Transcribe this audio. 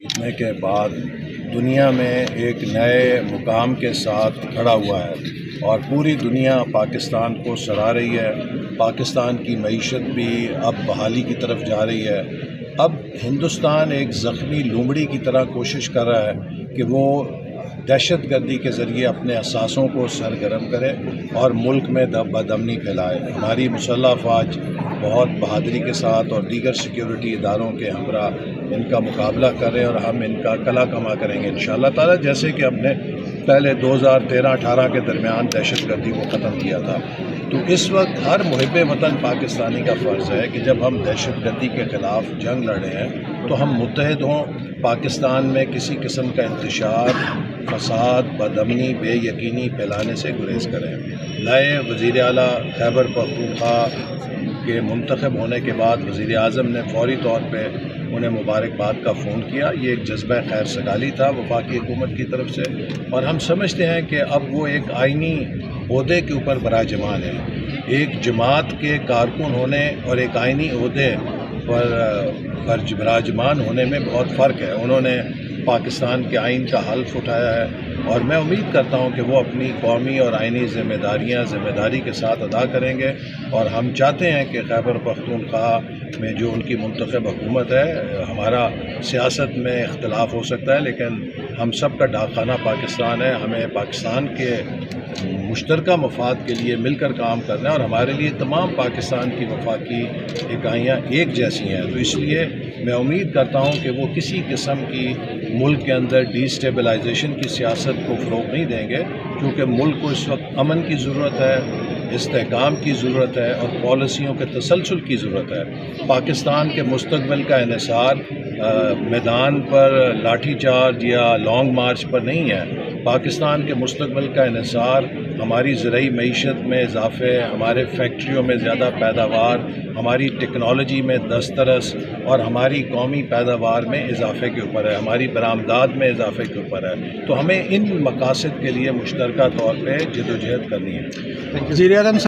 جیتنے کے بعد دنیا میں ایک نئے مقام کے ساتھ کھڑا ہوا ہے اور پوری دنیا پاکستان کو سراہ رہی ہے۔ پاکستان کی معیشت بھی اب بحالی کی طرف جا رہی ہے۔ اب ہندوستان ایک زخمی لومڑی کی طرح کوشش کر رہا ہے کہ وہ دہشت گردی کے ذریعے اپنے اثاثوں کو سرگرم کرے اور ملک میں بد امنی پھیلائے۔ ہماری مسلح افواج بہت بہادری کے ساتھ اور دیگر سیکیورٹی اداروں کے ہمراہ ان کا مقابلہ کر رہے ہیں اور ہم ان کا کلا کما کریں گے انشاءاللہ تعالی، جیسے کہ ہم نے پہلے 2013-18 کے درمیان دہشت گردی کو ختم کیا تھا۔ تو اس وقت ہر محب وطن پاکستانی کا فرض ہے کہ جب ہم دہشت گردی کے خلاف جنگ لڑ رہے ہیں تو ہم متحد ہوں، پاکستان میں کسی قسم کا انتشار، فساد، بد امنی، بے یقینی پھیلانے سے گریز کریں۔ نئے وزیر اعلیٰ خیبر پختونخوا کے منتخب ہونے کے بعد وزیر اعظم نے فوری طور پہ انہیں مبارکباد کا فون کیا۔ یہ ایک جذبہ خیر سگالی تھا وفاقی حکومت کی طرف سے، اور ہم سمجھتے ہیں کہ اب وہ ایک آئینی عہدے کے اوپر براجمان ہے۔ ایک جماعت کے کارکن ہونے اور ایک آئینی عہدے پر براجمان ہونے میں بہت فرق ہے۔ انہوں نے پاکستان کے آئین کا حلف اٹھایا ہے اور میں امید کرتا ہوں کہ وہ اپنی قومی اور آئینی ذمہ داری کے ساتھ ادا کریں گے، اور ہم چاہتے ہیں کہ خیبر پختونخوا میں جو ان کی منتخب حکومت ہے، ہمارا سیاست میں اختلاف ہو سکتا ہے لیکن ہم سب کا ڈاک خانہ پاکستان ہے۔ ہمیں پاکستان کے مشترکہ مفاد کے لیے مل کر کام کرنا ہے، اور ہمارے لیے تمام پاکستان کی وفاقی اکائیاں ایک جیسی ہیں۔ تو اس لیے میں امید کرتا ہوں کہ وہ کسی قسم کی ملک کے اندر ڈی اسٹیبلائزیشن کی سیاست کو فروغ نہیں دیں گے، کیونکہ ملک کو اس وقت امن کی ضرورت ہے، استحکام کی ضرورت ہے اور پالیسیوں کے تسلسل کی ضرورت ہے۔ پاکستان کے مستقبل کا انحصار میدان پر لاٹھی چارج یا لانگ مارچ پر نہیں ہے۔ پاکستان کے مستقبل کا انحصار ہماری زرعی معیشت میں اضافے، ہمارے فیکٹریوں میں زیادہ پیداوار، ہماری ٹیکنالوجی میں دسترس اور ہماری قومی پیداوار میں اضافے کے اوپر ہے، ہماری برآمدات میں اضافے کے اوپر ہے۔ تو ہمیں ان مقاصد کے لیے مشترکہ طور پہ جدوجہد کرنی ہے۔ وزیر اعظم